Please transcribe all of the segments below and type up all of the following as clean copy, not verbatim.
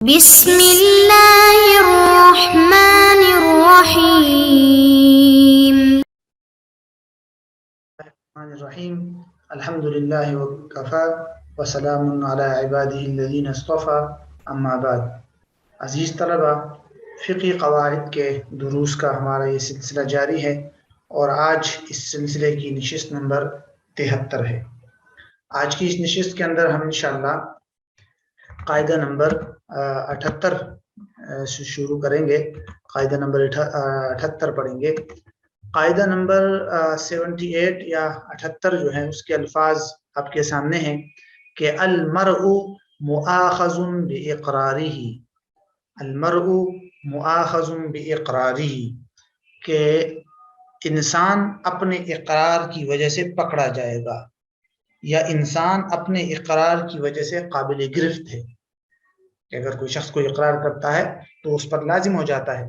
بسم اللہ الرحمن الرحیم الرحیم الحمد للہ وکفا وسلام علی عبادہ الذین اصطفى اما بعد. عزیز طلبہ، فقہی قواعد کے دروس کا ہمارا یہ سلسلہ جاری ہے اور آج اس سلسلے کی نشست نمبر 73 ہے. آج کی اس نشست کے اندر ہم انشاءاللہ قاعدہ نمبر 78 سے شروع کریں گے. قاعدہ نمبر 78 پڑھیں گے. قاعدہ نمبر 78 یا 78 جو ہے اس کے الفاظ آپ کے سامنے ہیں کہ المرء مؤاخذ باقرارہ. المرء مؤاخذ باقرارہ، کہ انسان اپنے اقرار کی وجہ سے پکڑا جائے گا یا انسان اپنے اقرار کی وجہ سے قابل گرفت ہے. کہ اگر کوئی شخص کوئی اقرار کرتا ہے تو اس پر لازم ہو جاتا ہے.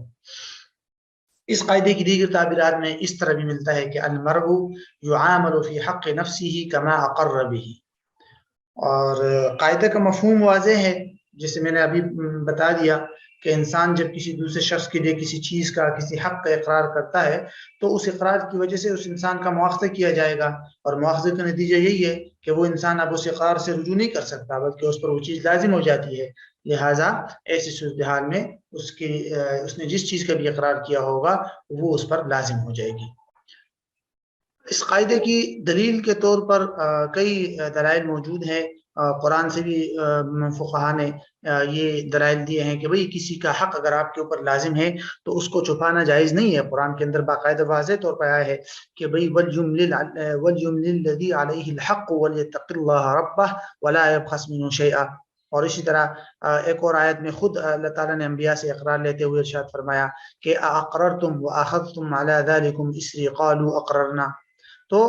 اس قاعدے کی دیگر تعبیرات میں اس طرح بھی ملتا ہے کہ المرء یعامل فی حق نفسہ کما اقر بہ. اور قاعدے کا مفہوم واضح ہے، جسے میں نے ابھی بتا دیا کہ انسان جب کسی دوسرے شخص کے لیے کسی چیز کا، کسی حق کا اقرار کرتا ہے تو اس اقرار کی وجہ سے اس انسان کا مواخذہ کیا جائے گا، اور مواخذے کا نتیجہ یہی ہے کہ وہ انسان اب اس اقرار سے رجوع نہیں کر سکتا بلکہ اس پر وہ چیز لازم ہو جاتی ہے. لہٰذا ایسی صورتحال میں اس نے جس چیز کا بھی اقرار کیا ہوگا وہ اس پر لازم ہو جائے گی. اس قاعدے کی دلیل کے طور پر کئی دلائل موجود ہیں. قرآن سے بھی فقہا نے یہ دلائل دیے ہیں کہ بھئی کسی کا حق اگر آپ کے اوپر لازم ہے تو اس کو چھپانا جائز نہیں ہے. قرآن کے اندر باقاعدہ واضح طور پر آیا ہے کہ بھئی وَلْيُمْلِلْ الَّذِي عَلَيْهِ الْحَقُّ وَلْيَتَّقِ اللَّهَ رَبَّهُ وَلَا يَبْخَسْ مِنْهُ شَيْئًا. اور اسی طرح ایک اور آیت میں خود اللہ تعالیٰ نے انبیاء سے اقرار لیتے ہوئے ارشاد فرمایا کہ اَأَقْرَرْتُمْ وَأَخَذْتُمْ عَلَى ذَلِكُمْ إِصْرِي قَالُوا أَقْرَرْنَا. تو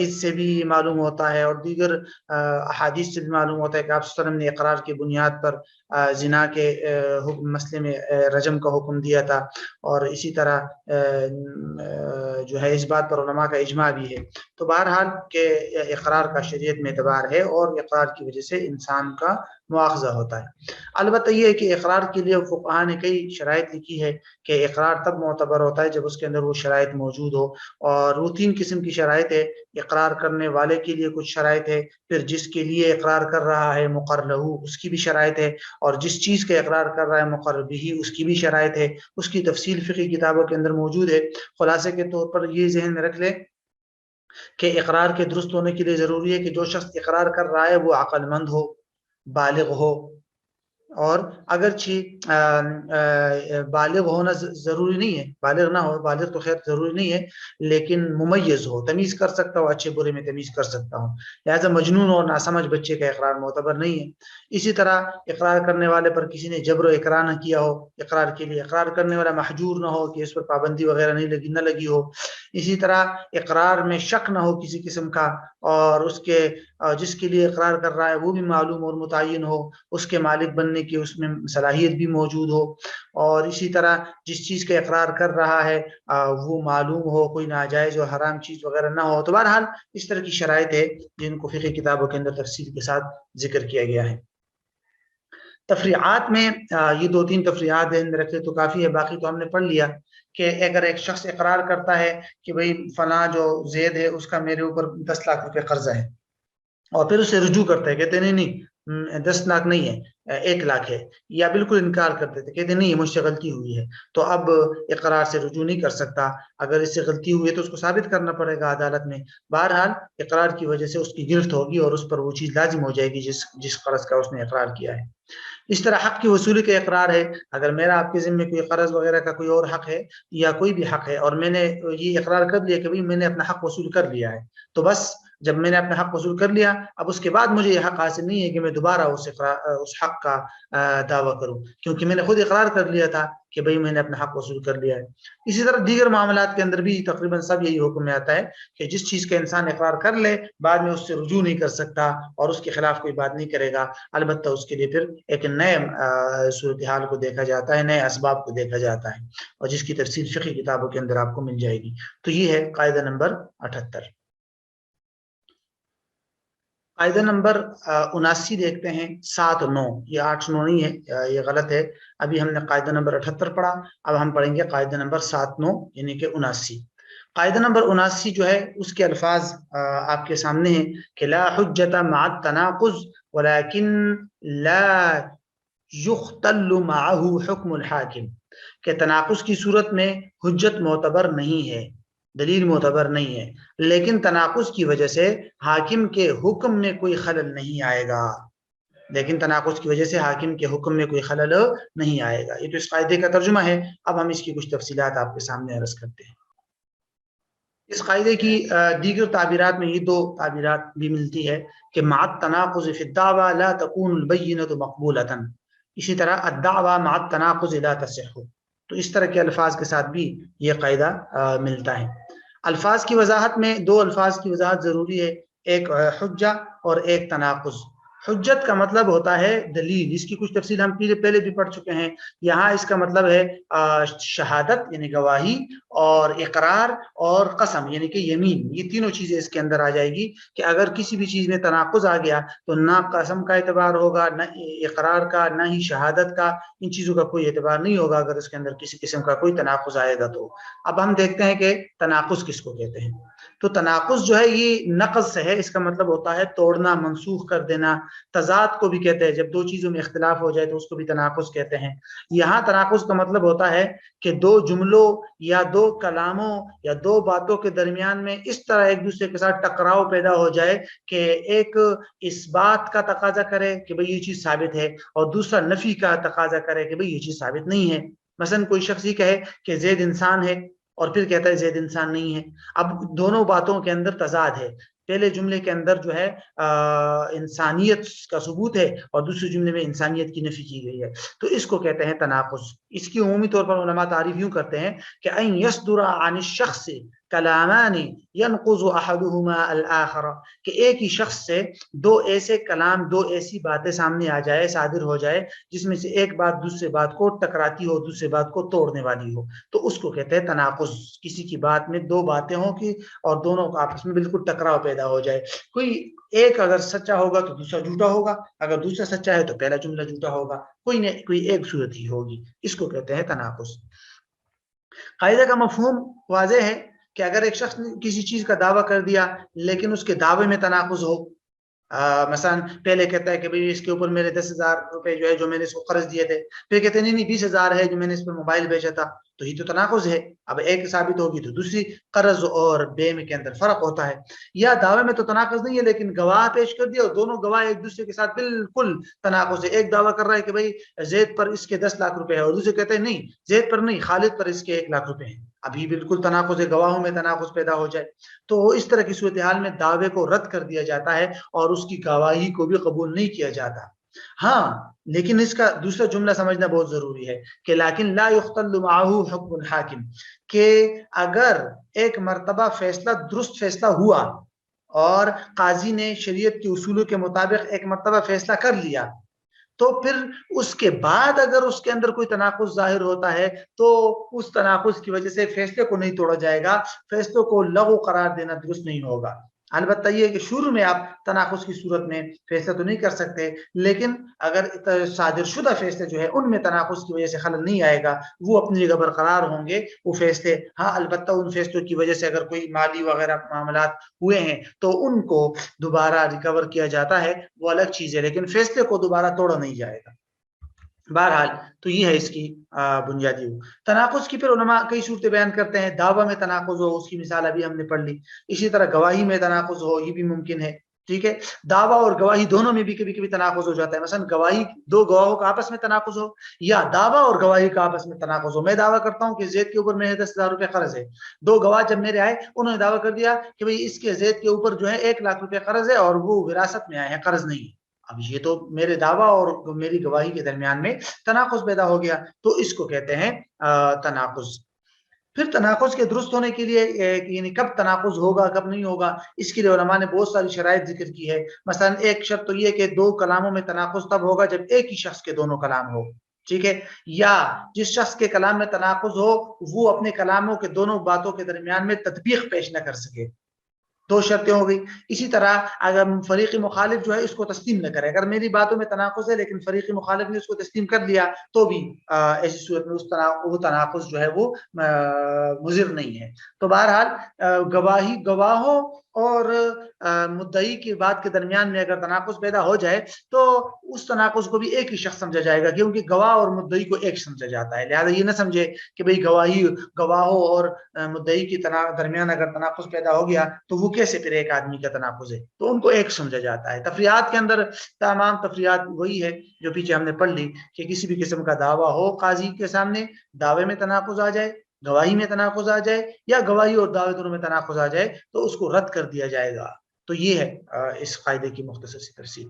اس سے بھی معلوم ہوتا ہے اور دیگر احادیث سے بھی معلوم ہوتا ہے کہ آپ صلی اللہ علیہ وسلم نے اقرار کی بنیاد پر زنا کے مسئلے میں رجم کا حکم دیا تھا. اور اسی طرح جو ہے اس بات پر علماء کا اجماع بھی ہے. تو بہرحال کہ اقرار کا شریعت میں اعتبار ہے اور اقرار کی وجہ سے انسان کا مواخذہ ہوتا ہے. البتہ یہ ہے کہ اقرار کے لیے فقہا نے کئی شرائط لکھی ہے کہ اقرار تب معتبر ہوتا ہے جب اس کے اندر وہ شرائط موجود ہو، اور وہ 3 قسم کی شرائط ہے. اقرار کرنے والے کے لیے کچھ شرائط ہے، پھر جس کے لیے اقرار کر رہا ہے مقر لہو اس کی بھی شرائط ہے، اور جس چیز کا اقرار کر رہا ہے مقر بہ اس کی بھی شرائط ہے. اس کی تفصیل فقہی کتابوں کے اندر موجود ہے. خلاصے کے طور پر یہ ذہن میں رکھ لیں کہ اقرار کے درست ہونے کے لیے ضروری ہے کہ جو شخص اقرار کر رہا ہے وہ عقل مند ہو، بالغ ہو، اور اگرچہ بالغ ہونا ضروری نہیں ہے، بالغ نہ ہو، بالغ تو خیر ضروری نہیں ہے، لیکن ممیز ہو، تمیز کر سکتا ہو، اچھے برے میں تمیز کر سکتا ہوں. لہٰذا مجنون اور ناسمجھ بچے کا اقرار معتبر نہیں ہے. اسی طرح اقرار کرنے والے پر کسی نے جبر و اکراه نہ کیا ہو اقرار کے لیے، اقرار کرنے والا محجور نہ ہو کہ اس پر پابندی وغیرہ نہ لگی ہو. اسی طرح اقرار میں شک نہ ہو کسی قسم کا، اور اس کے جس کے لیے اقرار کر رہا ہے وہ بھی معلوم اور متعین ہو، اس کے مالک بننے کی اس میں صلاحیت بھی موجود ہو. اور اسی طرح جس چیز کا اقرار کر رہا ہے وہ معلوم ہو، کوئی ناجائز اور حرام چیز وغیرہ نہ ہو. تو بہرحال اس طرح کی شرائط ہے جن کو فقہ کتابوں کے اندر تفصیل کے ساتھ ذکر کیا گیا ہے. تفریعات میں یہ 2-3 تفریعات ذہن میں رکھے تو کافی ہے، باقی تو ہم نے پڑھ لیا کہ اگر ایک شخص اقرار کرتا ہے کہ بھئی فلاں جو زید ہے اس کا میرے اوپر 10 لاکھ روپے قرضہ ہے، اور پھر اسے رجوع کرتا ہے، کہتے ہیں نہیں 10 لاکھ نہیں ہے 1 لاکھ ہے، یا بالکل انکار کرتے تھے، کہتے نہیں مجھ سے غلطی ہوئی ہے، تو اب اقرار سے رجوع نہیں کر سکتا. اگر اس سے غلطی ہوئی ہے تو اس کو ثابت کرنا پڑے گا عدالت میں. بہرحال اقرار کی وجہ سے اس کی گرفت ہوگی اور اس پر وہ چیز لازم ہو جائے گی جس قرض کا اس نے اقرار کیا ہے. اس طرح حق کی وصولی کا اقرار ہے. اگر میرا آپ کے ذمہ کوئی قرض وغیرہ کا کوئی اور حق ہے یا کوئی بھی حق ہے اور میں نے یہ اقرار کر لیا کہ بھئی میں نے اپنا حق وصول کر لیا ہے، تو بس جب میں نے اپنا حق وصول کر لیا اب اس کے بعد مجھے یہ حق حاصل نہیں ہے کہ میں دوبارہ اس حق کا دعویٰ کروں، کیونکہ میں نے خود اقرار کر لیا تھا کہ بھئی میں نے اپنا حق وصول کر لیا ہے. اسی طرح دیگر معاملات کے اندر بھی تقریباً سب یہی حکم میں آتا ہے کہ جس چیز کا انسان اقرار کر لے بعد میں اس سے رجوع نہیں کر سکتا اور اس کے خلاف کوئی بات نہیں کرے گا. البتہ اس کے لیے پھر ایک نئے صورتحال کو دیکھا جاتا ہے، نئے اسباب کو دیکھا جاتا ہے، اور جس کی تفصیل فقہی کتابوں کے اندر آپ کو مل جائے گی. تو یہ ہے قاعدہ نمبر 78. قاعدہ نمبر 79 دیکھتے ہیں، 7-9، یہ 8-9 نہیں ہے، یہ غلط ہے، ابھی ہم نے قاعدہ نمبر 78 پڑھا، اب ہم پڑھیں گے قاعدہ نمبر 7-9 یعنی کہ 79۔ قاعدہ نمبر 79 جو ہے اس کے الفاظ آپ کے سامنے ہیں کہ لا حجت مع التناقض ولكن لا یختل معه حکم الحاکم، کہ تناقض کی صورت میں حجت معتبر نہیں ہے، دلیل معتبر نہیں ہے، لیکن تناقض کی وجہ سے حاکم کے حکم میں کوئی خلل نہیں آئے گا، لیکن تناقض کی وجہ سے حاکم کے حکم میں کوئی خلل نہیں آئے گا۔ یہ تو اس قاعدے کا ترجمہ ہے، اب ہم اس کی کچھ تفصیلات آپ کے سامنے عرض کرتے ہیں۔ اس قاعدے کی دیگر تعبیرات میں یہ دو تعبیرات بھی ملتی ہے کہ مع التناقض فی الدعوی لا تکون البینۃ مقبولۃ، اسی طرح الدعوی مع التناقض لا تصح، تو اس طرح کے الفاظ کے ساتھ بھی یہ قاعدہ ملتا ہے۔ الفاظ کی وضاحت میں دو الفاظ کی وضاحت ضروری ہے، ایک حجہ اور ایک تناقض۔ حجت کا مطلب ہوتا ہے دلیل، اس کی کچھ تفصیل ہم پہلے بھی پڑھ چکے ہیں، یہاں اس کا مطلب ہے شہادت یعنی گواہی، اور اقرار اور قسم یعنی کہ یمین، یہ تینوں چیزیں اس کے اندر آ جائے گی کہ اگر کسی بھی چیز میں تناقض آ گیا تو نہ قسم کا اعتبار ہوگا، نہ اقرار کا، نہ ہی شہادت کا، ان چیزوں کا کوئی اعتبار نہیں ہوگا اگر اس کے اندر کسی قسم کا کوئی تناقض آئے گا تو۔ اب ہم دیکھتے ہیں کہ تناقض کس کو کہتے ہیں۔ تو تناقض جو ہے یہ نقض سے ہے، اس کا مطلب ہوتا ہے توڑنا، منسوخ کر دینا۔ تضاد کو بھی کہتے ہیں، جب دو چیزوں میں اختلاف ہو جائے تو اس کو بھی تناقض کہتے ہیں۔ یہاں تناقض کا مطلب ہوتا ہے کہ دو جملوں یا دو کلاموں یا دو باتوں کے درمیان میں اس طرح ایک دوسرے کے ساتھ ٹکراؤ پیدا ہو جائے کہ ایک اس بات کا تقاضا کرے کہ بھئی یہ چیز ثابت ہے، اور دوسرا نفی کا تقاضا کرے کہ بھئی یہ چیز ثابت نہیں ہے۔ مثلا کوئی شخص یہ کہے کہ زید انسان ہے اور پھر کہتا ہے زید انسان نہیں ہے، اب دونوں باتوں کے اندر تضاد ہے، پہلے جملے کے اندر جو ہے انسانیت کا ثبوت ہے اور دوسرے جملے میں انسانیت کی نفی کی گئی ہے، تو اس کو کہتے ہیں تناقض۔ اس کی عمومی طور پر علماء تعریف یوں کرتے ہیں کہ ان یصدر عن الشخص کلامان ينقض احدهما الاخر، کہ ایک ہی شخص سے دو ایسے کلام، دو ایسی باتیں سامنے آ جائے، صادر ہو جائے جس میں سے ایک بات دوسرے بات کو ٹکراتی ہو، دوسرے بات کو توڑنے والی ہو، تو اس کو کہتے ہیں تناقض۔ کسی کی بات میں دو باتیں ہوں کہ اور دونوں کا آپس میں بالکل ٹکراؤ پیدا ہو جائے، کوئی ایک اگر سچا ہوگا تو دوسرا جھوٹا ہوگا، اگر دوسرا سچا ہے تو پہلا جملہ جھوٹا ہوگا، کوئی نہ کوئی ایک صورت ہی ہوگی، اس کو کہتے ہیں تناقض۔ قاعدہ کا مفہوم واضح ہے کہ اگر ایک شخص نے کسی چیز کا دعویٰ کر دیا لیکن اس کے دعوے میں تناقض ہو، مثلا پہلے کہتا ہے کہ بھئی اس کے اوپر میرے 10,000 روپے جو ہے جو میں نے اس کو قرض دیے تھے، پھر کہتے ہیں نہیں 20,000 ہے جو میں نے اس پر موبائل بیچا تھا، تو یہ تو تناقض ہے، اب ایک ثابت ہوگی تو دوسری۔ قرض اور بے میں کے اندر فرق ہوتا ہے، یا دعوے میں تو تناقض نہیں ہے لیکن گواہ پیش کر دیا اور دونوں گواہ ایک دوسرے کے ساتھ بالکل تناقض ہے، ایک دعویٰ کر رہا ہے کہ بھئی زید پر اس کے 10 لاکھ روپے ہے اور دوسرے کہتے ہیں نہیں زید پر نہیں خالد پر اس کے 1 لاکھ روپے ہیں، ابھی بالکل تناقض ہے، گواہوں میں تناقض پیدا ہو جائے، تو اس طرح کی صورتحال میں دعوے کو رد کر دیا جاتا ہے اور اس کی گواہی کو بھی قبول نہیں کیا جاتا۔ ہاں لیکن اس کا دوسرا جملہ سمجھنا بہت ضروری ہے کہ لیکن لا یختل معه حکم الحاکم، کہ اگر ایک مرتبہ فیصلہ درست فیصلہ ہوا اور قاضی نے شریعت کے اصولوں کے مطابق ایک مرتبہ فیصلہ کر لیا، تو پھر اس کے بعد اگر اس کے اندر کوئی تناقض ظاہر ہوتا ہے تو اس تناقض کی وجہ سے فیصلے کو نہیں توڑا جائے گا، فیصلوں کو لغو قرار دینا درست نہیں ہوگا۔ البتہ یہ کہ شروع میں آپ تناقض کی صورت میں فیصلہ تو نہیں کر سکتے، لیکن اگر صادر شدہ فیصلے جو ہے ان میں تناقض کی وجہ سے خلل نہیں آئے گا، وہ اپنی جگہ برقرار ہوں گے وہ فیصلے۔ ہاں البتہ ان فیصلوں کی وجہ سے اگر کوئی مالی وغیرہ معاملات ہوئے ہیں تو ان کو دوبارہ ریکور کیا جاتا ہے، وہ الگ چیز ہے، لیکن فیصلے کو دوبارہ توڑا نہیں جائے گا۔ بہرحال تو یہ ہے اس کی بنیادی تناقض کی۔ پھر علماء کئی صورتیں بیان کرتے ہیں، دعویٰ میں تناقض ہو، اس کی مثال ابھی ہم نے پڑھ لی، اسی طرح گواہی میں تناقض ہو، یہ بھی ممکن ہے، ٹھیک ہے۔ دعویٰ اور گواہی دونوں میں بھی کبھی کبھی تناقض ہو جاتا ہے، مثلا گواہی دو گواہوں کا آپس میں تناقض ہو، یا دعویٰ اور گواہی کا آپس میں تناقض ہو۔ میں دعویٰ کرتا ہوں کہ زید کے اوپر میرے 10,000 روپے قرض ہے، دو گواہ جب میرے آئے انہوں نے دعویٰ کر دیا کہ بھئی اس کے زید کے اوپر جو ہے 1 لاکھ روپے قرض ہے اور وہ وراثت میں آئے ہیں، قرض نہیں ہے۔ اب یہ تو میرے دعویٰ اور میری گواہی کے درمیان میں تناقض پیدا ہو گیا، تو اس کو کہتے ہیں تناقض۔ پھر تناقض کے درست ہونے کے لیے یعنی کب تناقض ہوگا کب نہیں ہوگا، اس کے لیے علماء نے بہت ساری شرائط ذکر کی ہے۔ مثلا ایک شرط تو یہ کہ دو کلاموں میں تناقض تب ہوگا جب ایک ہی شخص کے دونوں کلام ہو، ٹھیک ہے، یا جس شخص کے کلام میں تناقض ہو وہ اپنے کلاموں کے دونوں باتوں کے درمیان میں تطبیق پیش نہ کر سکے، دو شرطیں ہو گئی. اسی طرح اگر فریق مخالف جو ہے اس کو تسلیم نہ کرے, اگر میری باتوں میں تناقض ہے لیکن فریق مخالف نے اس کو تسلیم کر لیا تو بھی ایسی صورت میں وہ تناقض جو ہے وہ مضر نہیں ہے. تو بہرحال گواہوں اور مدعی کی بات کے درمیان میں اگر تناقض پیدا ہو جائے تو اس تناقض کو بھی ایک ہی شخص سمجھا جائے گا, کیونکہ گواہ اور مدعی کو ایک سمجھا جاتا ہے. لہذا یہ نہ سمجھے کہ بھئی گواہوں اور مدعی کے درمیان اگر تناقض پیدا ہو گیا تو وہ کیسے پھر ایک آدمی کا تناقض ہے, تو ان کو ایک سمجھا جاتا ہے. تفریحات کے اندر تمام تفریحات وہی ہے جو پیچھے ہم نے پڑھ لی کہ کسی بھی قسم کا دعویٰ ہو قاضی کے سامنے, دعوے میں تناقض آ جائے, گواہی میں تناقض آ جائے یا گواہی اور دعوے دونوں میں تناقض آ جائے تو اس کو رد کر دیا جائے گا. تو یہ ہے اس قاعدے کی مختصر سی تفصیل.